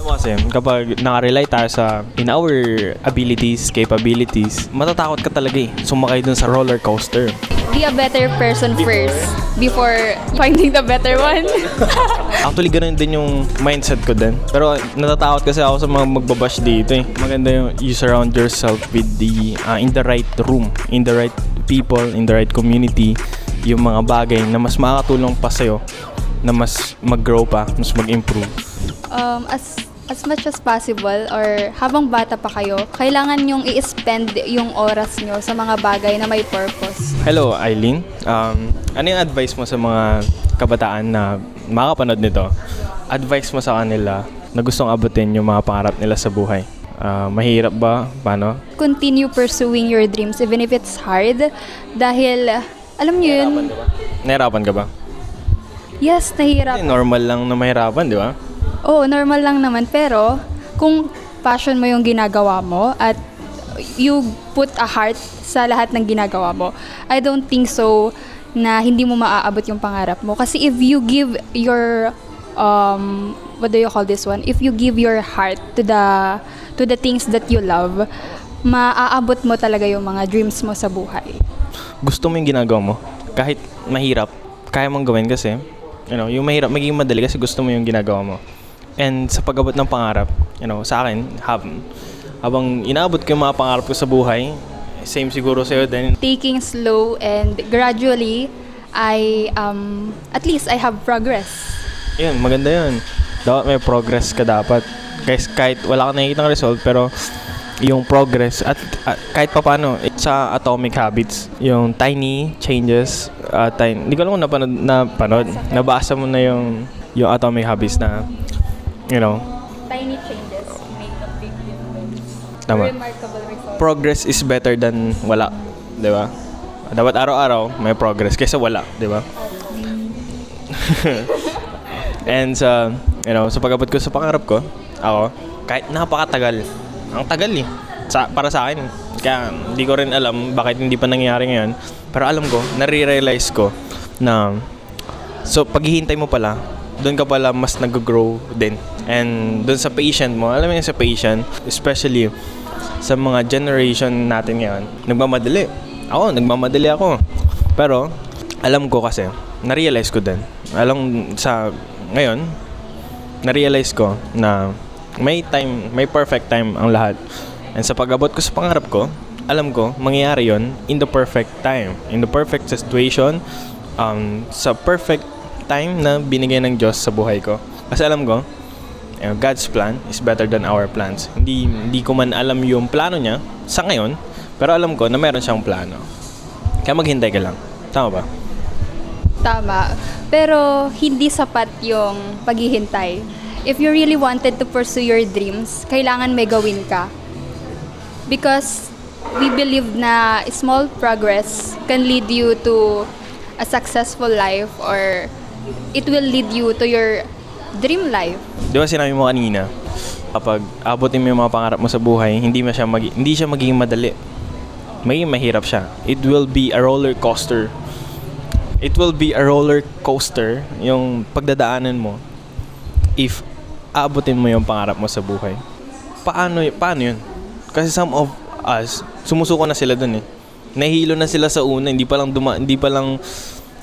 Alam mo kasi, kapag nakarely tayo sa in our abilities, capabilities, matatakot ka talaga sumakay dun sa roller coaster. Be a better person first before finding the better one. Actually, ganun din yung mindset ko din. Pero natatakot kasi ako sa mga magbabash dito Maganda yung you surround yourself with the in the right room, in the right people, in the right community. Yung mga bagay na mas makakatulong pa sa'yo, na mas mag-grow pa, mas mag-improve. As much as possible or habang bata pa kayo, kailangan yung i-spend yung oras nyo sa mga bagay na may purpose. Hello, Eileen. Ano yung advice mo sa mga kabataan na makapanood nito? Advice mo sa kanila na gustong abutin yung mga pangarap nila sa buhay? Mahirap ba? Paano? Continue pursuing your dreams even if it's hard. Dahil, alam nyo yun, Nahirapan ka ba? yes, nahihirap. Normal lang na mahirapan, di ba? Oo, normal lang naman. Pero, kung passion mo yung ginagawa mo at you put a heart sa lahat ng ginagawa mo, I don't think so na hindi mo maaabot yung pangarap mo. Kasi if you give your, what do you call this one? If you give your heart to the things that you love, maaabot mo talaga yung mga dreams mo sa buhay. Gusto mo yung ginagawa mo, kahit mahirap, kaya mong gawin kasi, yung mahirap, magiging madali kasi gusto mo yung ginagawa mo. And sa pag-abot ng pangarap, sa akin, habang inaabot ko yung mga pangarap ko sa buhay, same siguro sa'yo din. Taking slow and gradually, at least I have progress. Yun, maganda yun. Dapat may progress ka dapat. Kahit wala kang nakikitang result, pero yung progress at kahit paano sa Atomic Habits, yung tiny changes, hindi ko alam kung napanood, nabasa mo na yung Atomic Habits na, Tiny changes make a big difference. Tama. Remarkable results. Progress is better than wala, di ba? Dapat araw-araw may progress kaysa wala, di ba? And sa pag-abot ko sa pangarap ko, ako, kahit napakatagal, ang tagal para sa akin. Kaya hindi ko rin alam bakit hindi pa nangyayari ngayon. Pero alam ko, nare-realize ko na paghihintay mo pala, doon ka pala mas nag-grow din. And doon sa patient mo, alam mo yung sa patient, especially sa mga generation natin ngayon, nagmamadali. Nagmamadali ako. Pero, alam ko kasi, na-realize ko din. Ngayon, na-realize ko na may perfect time ang lahat. And sa pag-abot ko sa pangarap ko, alam ko, mangyayari yon in the perfect time. In the perfect situation, sa perfect time na binigay ng Diyos sa buhay ko. Kasi alam ko, God's plan is better than our plans. Hindi ko man alam yung plano niya sa ngayon, pero alam ko na meron siyang plano. Kaya maghintay ka lang. Tama ba? Tama. Pero hindi sapat yung paghihintay. If you really wanted to pursue your dreams, kailangan may gawin ka. Because we believe na small progress can lead you to a successful life or it will lead you to your dream life. Di ba sinabi mo kanina, kapag abutin mo yung mga pangarap mo sa buhay, hindi siya magiging madali. Magiging mahirap siya. It will be a roller coaster. It will be a roller coaster yung pagdadaanan mo if aabutin mo yung pangarap mo sa buhay. Paano yun? Kasi some of us, sumusuko na sila dun Nahihilo na sila sa una, hindi pa lang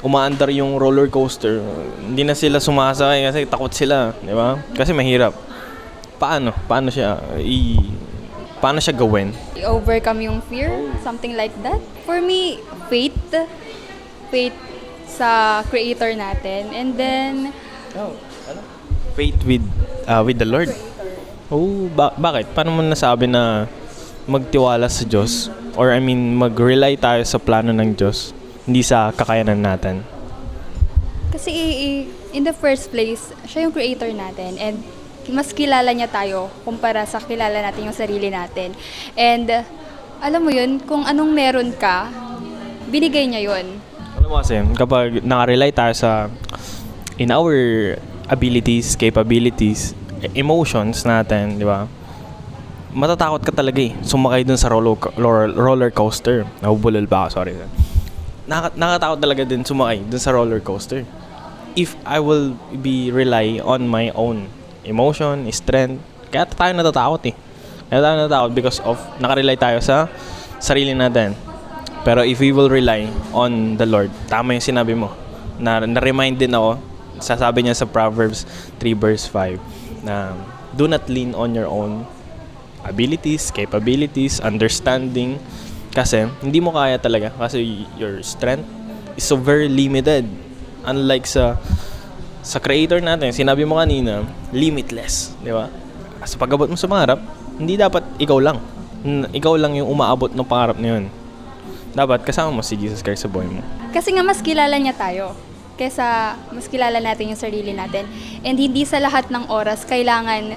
umaandar yung roller coaster. Hindi na sila sumasakay kasi takot sila, di ba? Kasi mahirap. Paano siya gawin? Overcome yung fear, something like that. For me, faith sa creator natin, and then Faith with the Lord. Bakit? Paano mo nasabi na magtiwala sa Diyos? Or mag-rely tayo sa plano ng Diyos, hindi sa kakayanan natin? Kasi in the first place, siya yung creator natin, and mas kilala niya tayo kumpara sa kilala natin yung sarili natin. And alam mo yun, kung anong meron ka, binigay niya yun. Alam mo kasi, kapag nakarely tayo in our abilities, capabilities, emotions natin, di ba? Matatakot ka talaga sumakay dun sa roller coaster. Nabubulol pa ako, sorry. Nakatakot talaga din sumakay dun sa roller coaster. If I will rely on my own emotion, strength. Kaya tayo natatakot eh. Kaya tayo natatakot because of nakarely tayo sa sarili natin. Pero if we will rely on the Lord, tama yung sinabi mo. Na-remind din ako, sasabi niya sa Proverbs 3 verse 5, na do not lean on your own abilities, capabilities, understanding. Kasi hindi mo kaya talaga. Kasi your strength is so very limited. Unlike sa creator natin, sinabi mo kanina, limitless, di ba? Sa pag-abot mo sa pangarap, hindi dapat ikaw lang. Ikaw lang yung umaabot ng pangarap na yun. Dapat kasama mo si Jesus Christ sa buhay mo. Kasi nga mas kilala niya tayo kesa mas kilala natin yung sarili natin. And hindi sa lahat ng oras kailangan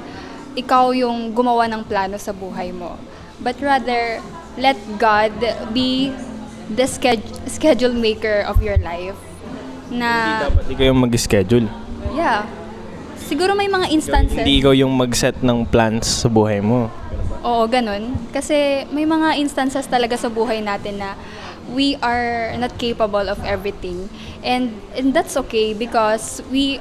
ikaw yung gumawa ng plano sa buhay mo. But rather, let God be the schedule maker of your life. Na, Hindi dapat ikaw yung mag-schedule. yeah. Siguro may mga instances. Hindi ikaw yung mag-set ng plans sa buhay mo. Oo, ganun. Kasi may mga instances talaga sa buhay natin na we are not capable of everything. And that's okay because we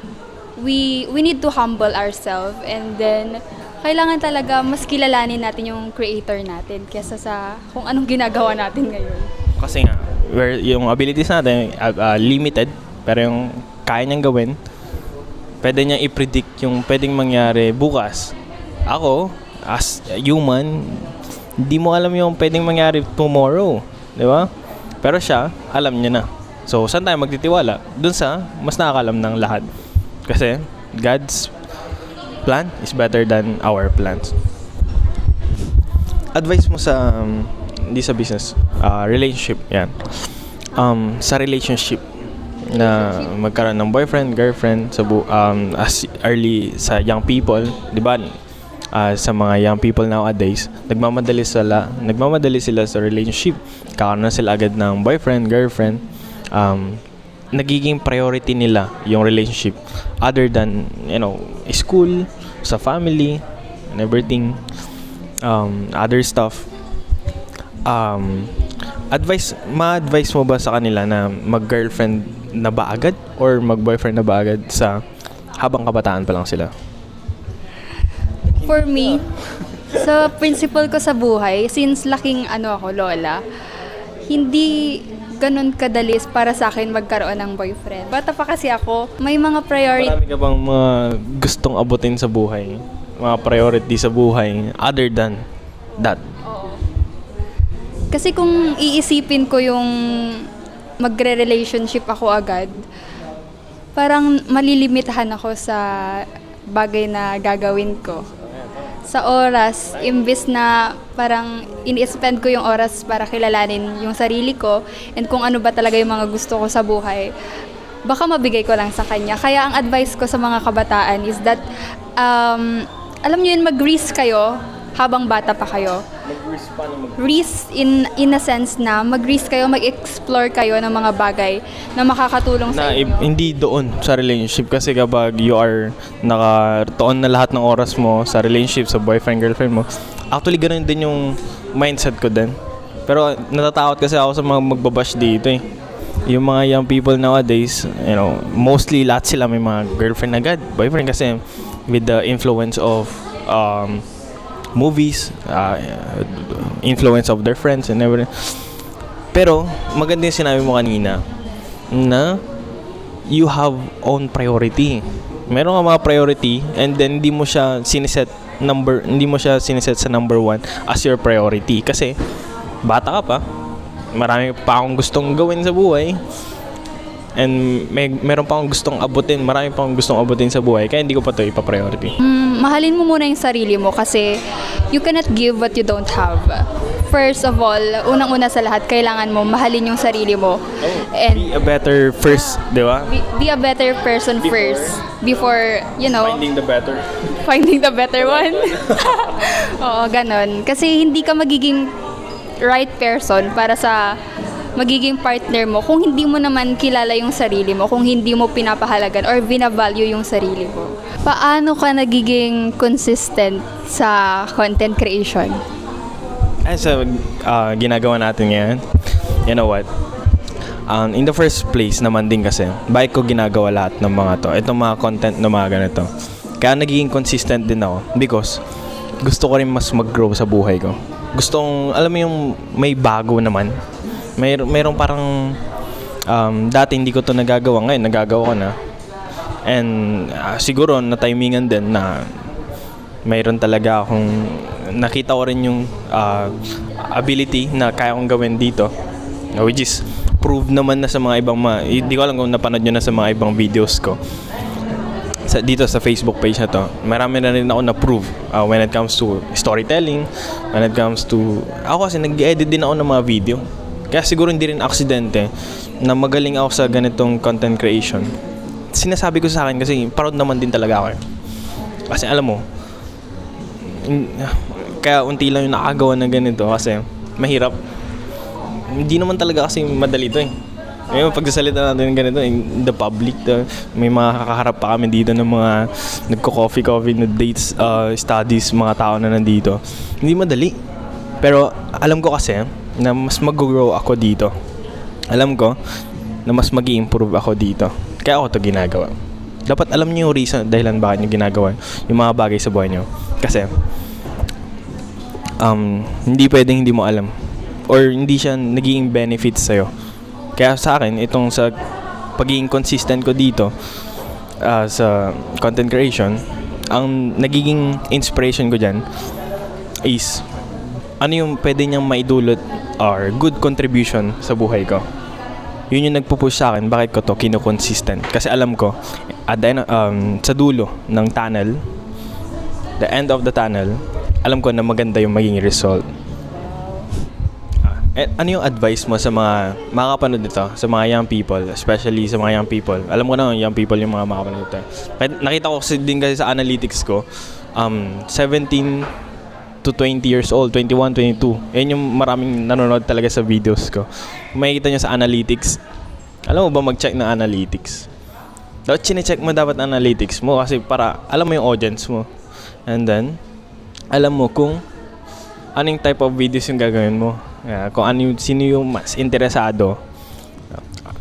need to humble ourselves, and then kailangan talaga mas kilalanin natin yung creator natin kesa sa kung anong ginagawa natin ngayon. Kasi nga, yung abilities natin limited, pero yung kaya niyang gawin, pwede niyang i-predict yung pwedeng mangyari bukas. Ako, as a human, hindi mo alam yung pwedeng mangyari tomorrow. Di ba? Pero siya, alam niya na. So, saan tayo magtitiwala? Dun sa mas nakakalam ng lahat. Kasi, God's plan is better than our plans. Advice mo sa, hindi sa business, relationship, yan. Sa relationship, na magkaroon ng boyfriend, girlfriend, as early sa young people, di ba? Sa mga young people nowadays, nagmamadali sila sa relationship. Kakaroon na sila agad ng boyfriend, girlfriend. Nagiging priority nila yung relationship other than, school, sa family, and everything, other stuff. Ma-advise mo ba sa kanila na mag-girlfriend na ba agad or mag-boyfriend na ba agad sa habang kabataan pa lang sila? For me, sa principle ko sa buhay, since laking ako, lola, hindi ganun kadalis para sa akin magkaroon ng boyfriend. Bata pa kasi ako, may mga priority. Marami ka bang mga gustong abutin sa buhay? Mga priority sa buhay other than that? Kasi kung iisipin ko yung magre-relationship ako agad, parang malilimitahan ako sa bagay na gagawin ko. Sa oras, imbis na parang ini-spend ko yung oras para kilalanin yung sarili ko and kung ano ba talaga yung mga gusto ko sa buhay, baka mabigay ko lang sa kanya. Kaya ang advice ko sa mga kabataan is that, alam nyo yun, mag-risk kayo habang bata pa kayo. Risk in a sense na mag-risk kayo, mag-explore kayo ng mga bagay na makakatulong sa inyo. Hindi doon sa relationship kasi kapag you are nakatuon na lahat ng oras mo sa relationship, sa boyfriend, girlfriend mo, actually ganun din yung mindset ko din. Pero natatakot kasi ako sa mga magbabash dito eh. Yung mga young people nowadays, mostly lahat sila may mga girlfriend agad, boyfriend kasi with the influence of movies, influence of their friends and everything. Pero maganda yung sinabi mo kanina na you have own priority. Meron ka mga priority and then hindi mo siya siniset sa number 1 as your priority kasi bata ka pa. Marami pa akong gustong gawin sa buhay. And meron pa akong gustong abutin, marami pa akong gustong abutin sa buhay, kaya hindi ko pa ito ipa-priority. Mahalin mo muna yung sarili mo kasi you cannot give what you don't have. First of all, unang-una sa lahat, kailangan mo mahalin yung sarili mo. And Be a better first, di ba? be a better person first before, finding the better one. Oo, ganon. Kasi hindi ka magiging right person para sa magiging partner mo kung hindi mo naman kilala yung sarili mo, kung hindi mo pinapahalagan or binavalue yung sarili mo. Paano ka nagiging consistent sa content creation? Sa ginagawa natin ngayon, you know what? In the first place naman din kasi, bakit ko ginagawa lahat ng mga to? Itong mga content na mga ganito. Kaya nagiging consistent din ako because gusto ko rin mas mag-grow sa buhay ko. Gustong, alam mo yung may bago naman. Mayroong parang dati hindi ko to nagagawa, ngayon nagagawa ko na. And siguro na timingan din na mayroon talaga akong nakita ko rin yung ability na kaya kong gawin dito, which is prove naman na sa mga ibang hindi ko alam kung napanood nyo na sa mga ibang videos ko dito sa Facebook page na to. Marami na rin ako na-prove when it comes to storytelling, when it comes to ako kasi nag-edit din ako ng mga video, kaya siguro hindi rin aksidente na magaling ako sa ganitong content creation. Sinasabi ko sa akin kasi proud naman din talaga ako kasi alam mo, kaya unti lang yung nakagawa na ganito kasi mahirap. Hindi naman talaga kasi madali ito Ngayon, pagsasalita natin ng ganito in the public, may mga kakaharap pa kami dito ng mga nagko-coffee na dates, studies, mga tao na nandito. Hindi madali. Pero alam ko kasi na mas mag-grow ako dito. Alam ko na mas mag-i-improve ako dito. Kaya ako ito ginagawa. Dapat alam niyo yung reason dahilan bakit niyo ginagawa yung mga bagay sa buhay niyo. Kasi hindi pwedeng hindi mo alam or hindi siya nagiging benefit sa'yo. Kaya sa akin, itong sa pagiging consistent ko dito sa content creation, ang nagiging inspiration ko dyan is ano yung pwede niyang maidulot or good contribution sa buhay ko. Yun yung nagpupush sa akin bakit ko to kino-consistent. Kasi alam ko, at the end, sa dulo ng tunnel, the end of the tunnel, alam ko na maganda yung maging result. Ano yung advice mo sa mga makakapanood nito, sa mga young people, especially sa mga young people? Alam ko na young people yung mga makakapanood nito. Nakita ko din kasi sa analytics ko, 17 to 20 years old, 21, 22. Yan yung maraming nanonood talaga sa videos ko. Kung makikita nyo sa analytics, alam mo ba mag-check ng analytics? Dapat chinecheck mo dapat analytics mo kasi para alam mo yung audience mo. And then, alam mo kung anong type of videos yung gagawin mo. Kung sino yung mas interesado.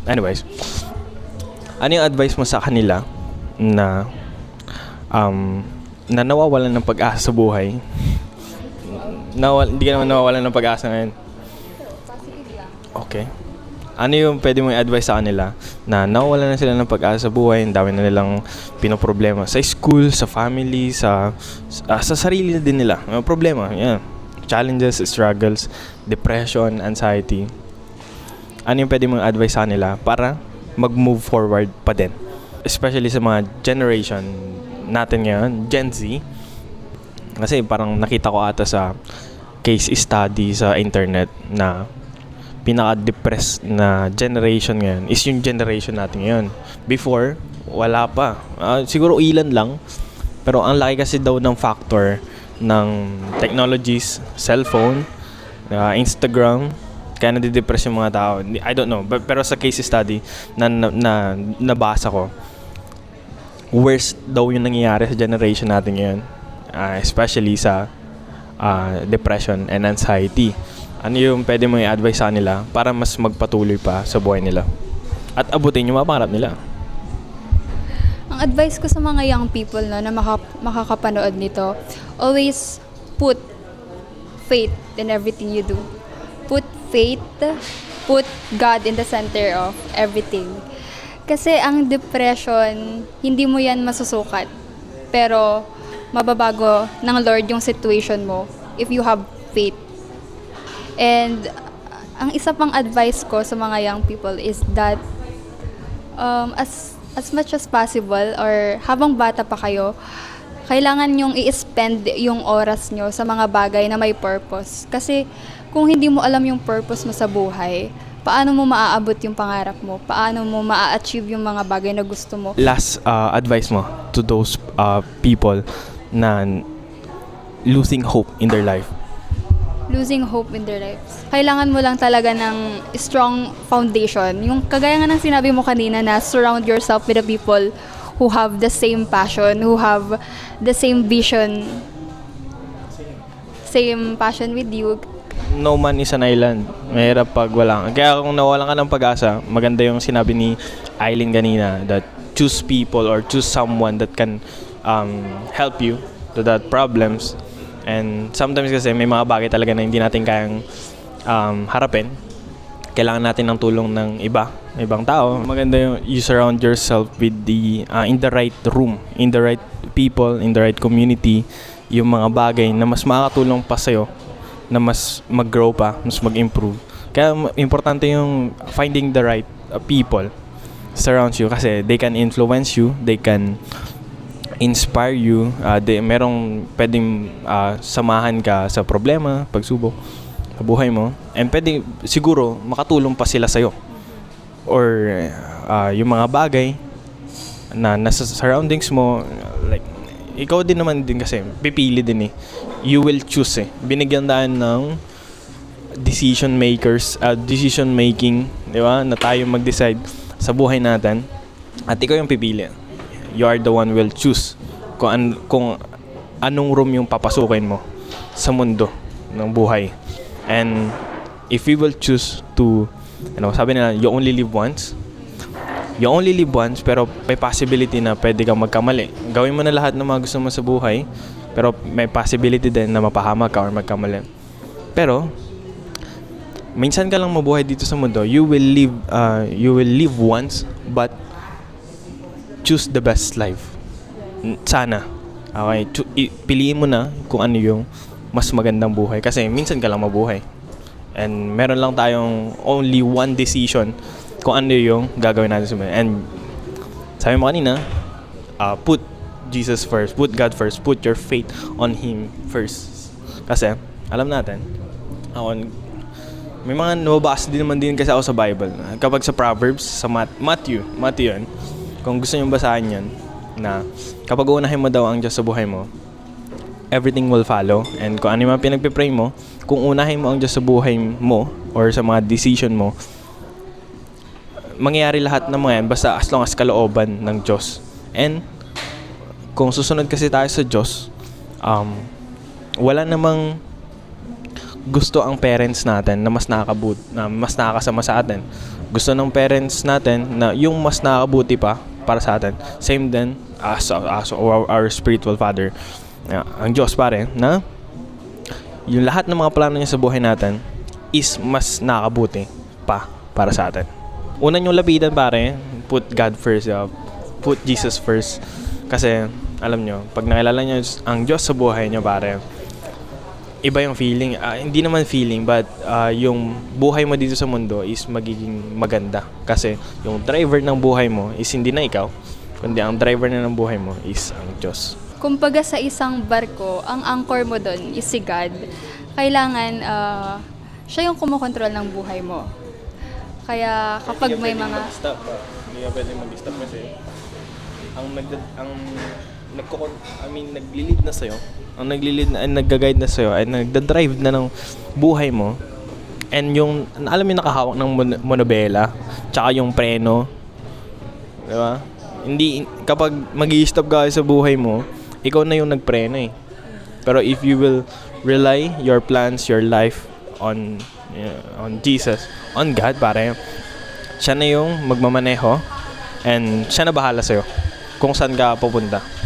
Anyways, ano yung advice mo sa kanila na na nawawalan ng pag-asa sa buhay? Hindi ka naman nawawalan ng pag-asa ngayon. Okay. Ano yung pwede mong i-advise sa kanila na nawawalan na sila ng pag-asa sa buhay, ang dami na nilang pinoproblema sa school, sa family, sa sarili din nila. May problema, yeah. Challenges, struggles, depression, anxiety. Ano yung pwede mong advice sa kanila para mag-move forward pa din? Especially sa mga generation natin ngayon, Gen Z. Kasi parang nakita ko ata sa case study sa internet na pinaka-depressed na generation ngayon is yung generation natin ngayon. Before, wala pa. Siguro ilan lang. Pero ang laki kasi daw ng factor ng technologies, cellphone, Instagram, kaya nadidepress yung mga tao. I don't know. Pero sa case study na nabasa ko, worst daw yung nangyayari sa generation natin ngayon. Especially sa depression and anxiety. Ano yung pwede mo i-advise sa nila para mas magpatuloy pa sa buhay nila at abutin yung mga pangarap nila? Ang advice ko sa mga young people na makakapanood nito, always put faith in everything you do. Put faith, put God in the center of everything. Kasi ang depression, hindi mo yan masusukat. Pero mababago ng Lord yung situation mo if you have faith. And ang isa pang advice ko sa mga young people is that as much as possible or habang bata pa kayo, kailangan nyong i-spend yung oras nyo sa mga bagay na may purpose. Kasi kung hindi mo alam yung purpose mo sa buhay, paano mo maaabot yung pangarap mo? Paano mo maa-achieve yung mga bagay na gusto mo? Last advice mo to those people na losing hope in their life. Losing hope in their lives. Kailangan mo lang talaga ng strong foundation. Yung kagaya nga ng sinabi mo kanina na surround yourself with the people who have the same passion, who have the same vision, same passion with you. No man is an island. Mahirap pag wala. Kaya kung nawalan ka ng pag-asa, maganda yung sinabi ni Eileen kanina that choose people or choose someone that can help you to that problems. And sometimes kasi may mga bagay talaga na hindi natin kayang harapin. Kailangan natin ng tulong ng ibang tao. Maganda yung you surround yourself with in the right room, in the right people, in the right community, yung mga bagay na mas makakatulong pa sa'yo, na mas mag-grow pa, mas mag-improve. Kaya importante yung finding the right people surrounds you kasi they can influence you, they can inspire you, merong pwedeng samahan ka sa problema, pagsubok sa buhay mo, and pwede siguro makatulong pa sila sa'yo or yung mga bagay na nasa surroundings mo, like ikaw din naman din kasi pipili din you will choose binigyan tayo ng decision making, di ba, na tayo mag-decide sa buhay natin at ikaw yung pipili. You are the one who will choose kung anong room yung papasukin mo sa mundo ng buhay. And if we will choose to, sabi nila, you only live once, pero may possibility na pwede kang magkamali. Gawin mo na lahat ng mga gusto mo sa buhay, pero may possibility din na mapahamak ka or magkamali. Pero minsan ka lang mabuhay dito sa mundo. You will live once, but choose the best life. Sana. Okay, piliin mo na kung ano yung mas magandang buhay kasi minsan ka lang mabuhay. And meron lang tayong only one decision kung ano yung gagawin natin sa buhay. And sabi mo kanina, put Jesus first, put God first, put your faith on Him first. Kasi alam natin, may mga nababasa din naman din kasi ako sa Bible. Kapag sa Proverbs, sa Matthew yun, kung gusto nyo basahin yan, na kapag unahin mo daw ang Diyos sa buhay mo, everything will follow. And kung ano yung mga pinagpipray mo, kung unahin mo ang Diyos sa buhay mo or sa mga decision mo, mangyayari lahat ng mga yan basta as long as kalooban ng Diyos. And kung susunod kasi tayo sa Diyos, wala namang gusto ang parents natin na mas nakakasama sa atin. Gusto ng parents natin na yung mas nakakabuti pa para sa atin. Same din as our spiritual father. Ang Diyos pare, na yung lahat ng mga plano niya sa buhay natin is mas nakakabuti pa para sa atin. Una niyong lapitan pare, put God first, put Jesus first. Kasi alam nyo, pag nakilala niyo ang Diyos sa buhay niyo pare, iba yung feeling, hindi naman feeling, but yung buhay mo dito sa mundo is magiging maganda. Kasi yung driver ng buhay mo is hindi na ikaw, kundi ang driver na ng buhay mo is ang Diyos. Kumbaga sa isang barko, ang anchor mo doon is si God. Kailangan siya yung kumokontrol ng buhay mo. Kaya kapag may mga... Hindi ka pwede mag-stop kasi naglilid na sa'yo, nagga-guide na sa'yo, ay nagda-drive na ng buhay mo. And yung, alam mo yung nakahawak ng monobela, tsaka yung preno, di ba? Hindi, kapag mag-i-stop ka sa buhay mo, ikaw na yung nagpreno Pero if you will rely your plans, your life on Jesus, on God, pare, siya na yung magmamaneho and siya na bahala sa'yo kung saan ka pupunta.